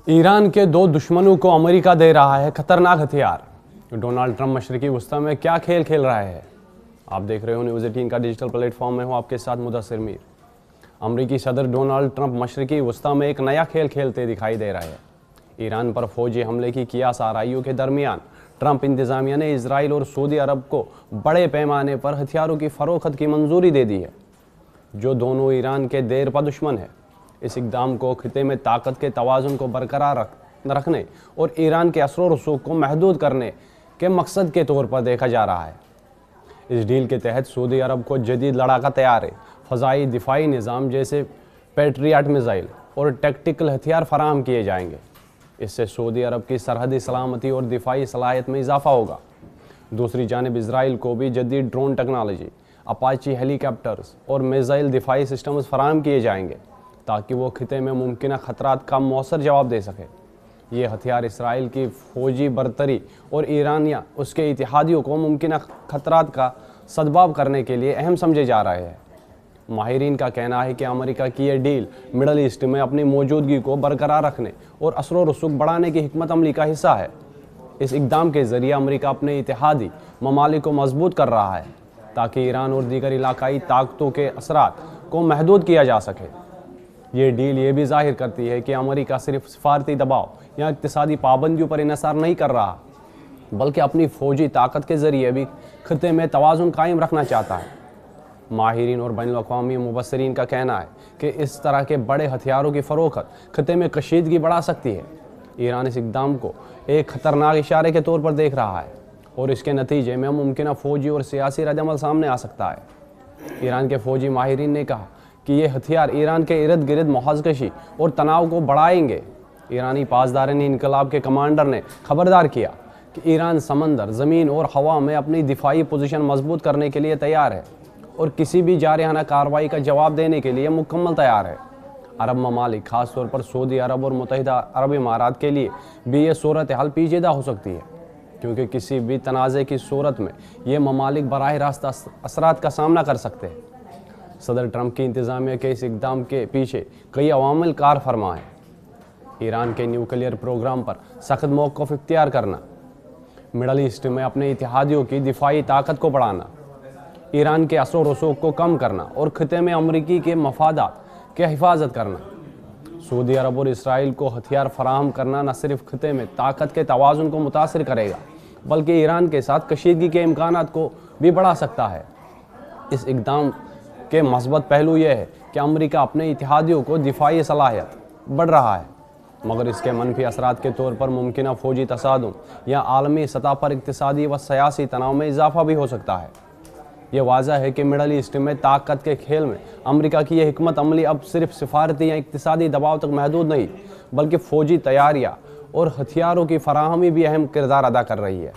Iran के दो दुश्मनों को अमेरिका दे रहा है खतरनाक हथियार। डोनाल्ड ट्रंप मशरकी वस्ती में क्या खेल खेल रहा है। आप देख रहे हो न्यूज़ 18 का डिजिटल प्लेटफॉर्म में हूँ आपके साथ मुदस्सिर मीर। अमेरिकी सदर डोनाल्ड ट्रंप मशरकी वस्ती में एक नया खेल खेलते दिखाई दे रहे हैं। ईरान पर फौजी हमले की कियास आराइयों के दरमियान ट्रंप इंतजामिया ने इजराइल और सऊदी अरब को बड़े पैमाने पर हथियारों की फरोख्त की मंजूरी दे दी है, जो दोनों ईरान के देरपा दुश्मन है। इस इक़दाम को खिते में ताकत के तवाज़ुन को बरकरार रखने और ईरान के असर व रसूख को महदूद करने के मकसद के तौर पर देखा जा रहा है। इस डील के तहत सऊदी अरब को जदीद लड़ाका तैयारी, फ़ज़ाई दिफाई निज़ाम जैसे पैट्रियट मिसाइल और टैक्टिकल हथियार फराहम किए जाएंगे। इससे सऊदी अरब की सरहदी सलामती और दिफाई सलाहियत में इजाफा होगा। दूसरी जानिब इसराइल को भी जदीद ड्रोन टेक्नोलॉजी, अपाची हेलीकॉप्टर्स और मिसाइल दिफाई सिस्टम्स फराहम किए जाएंगे ताकि वो खिते में मुमकिन खतरात का मौसर जवाब दे सके। ये हथियार इसराइल की फ़ौजी बरतरी और ईरान या उसके इत्तेहादियों को मुमकिन खतरात का सदबाब करने के लिए अहम समझे जा रहे हैं। माहिरीन का कहना है कि अमेरिका की यह डील मिडल ईस्ट में अपनी मौजूदगी को बरकरार रखने और असर व रसूख बढ़ाने की हिकमत अमली का हिस्सा है। इस इक़दाम के ज़रिए अमेरिका अपने इत्तेहादी ममालिक को मजबूत कर रहा है ताकि ईरान और दीगर इलाकाई ताकतों के असरात को महदूद किया जा सके। ये डील ये भी जाहिर करती है कि अमेरिका सिर्फ सिफारती दबाव या इक़्तिसादी पाबंदियों पर इन्हिसार नहीं कर रहा, बल्कि अपनी फ़ौजी ताकत के ज़रिए भी खिते में तवाज़ुन कायम रखना चाहता है। माहिरीन और बैनुल-अक़वामी मुबस्सिरीन का कहना है कि इस तरह के बड़े हथियारों की फ़रोख्त खिते में कशीदगी बढ़ा सकती है। ईरान इस इक़दाम को एक ख़तरनाक इशारे के तौर पर देख रहा है और इसके नतीजे में मुमकिन फ़ौजी और सियासी रद्द-ए-अमल सामने आ सकता है। ईरान के फ़ौजी माहिरीन ने कहा कि ये हथियार ईरान के इर्द गिर्द मुहाज़कशी और तनाव को बढ़ाएंगे। ईरानी पासदारानी इनकलाब के कमांडर ने खबरदार किया कि ईरान समंदर, ज़मीन और हवा में अपनी दिफाई पोजीशन मजबूत करने के लिए तैयार है और किसी भी जारहाना कार्रवाई का जवाब देने के लिए मुकम्मल तैयार है। अरब ममालिक, ख़ास तौर पर सऊदी अरब और मुत्तहिदा अरब इमारात के लिए भी ये सूरत हाल पेचीदा हो सकती है, क्योंकि किसी भी तनाज़े की सूरत में ये ममालिक बराह रास्त असरात का सामना कर सकते हैं। सदर ट्रंप की इंतज़ामिया के इस इक़दाम के पीछे कई अवामिल कार फरमा हैं। ईरान के न्यूक्लियर प्रोग्राम पर सख्त मौक़िफ़ इख्तियार करना, मिडल ईस्ट में अपने इत्तेहादियों की दिफाई ताकत को बढ़ाना, ईरान के असर व रसूख को कम करना और खिते में अमरीकी के मफादात की हिफाजत करना। सऊदी अरब और इसराइल को हथियार फराहम करना न सिर्फ खिते में ताकत के तवाज़ुन को मुतासिर करेगा, बल्कि ईरान के साथ कशीदगी के इम्कानात को भी बढ़ा सकता है। इस इक़दाम के मस्बत पहलू यह है कि अमेरिका अपने इत्तेहादियों को दिफाई सलाहियत बढ़ रहा है, मगर इसके मनफी असरात के तौर पर मुमकिन फ़ौजी तसादुम या आलमी सतह पर इक़्तिसादी व सियासी तनाव में इजाफा भी हो सकता है। यह वाज़ह है कि मिडल ईस्ट में ताकत के खेल में अमेरिका की यह हिकमत अमली अब सिर्फ सिफारती या इक़्तिसादी दबाव तक महदूद नहीं, बल्कि फ़ौजी तैयारियाँ और हथियारों की फराहमी भी अहम किरदार अदा कर रही है।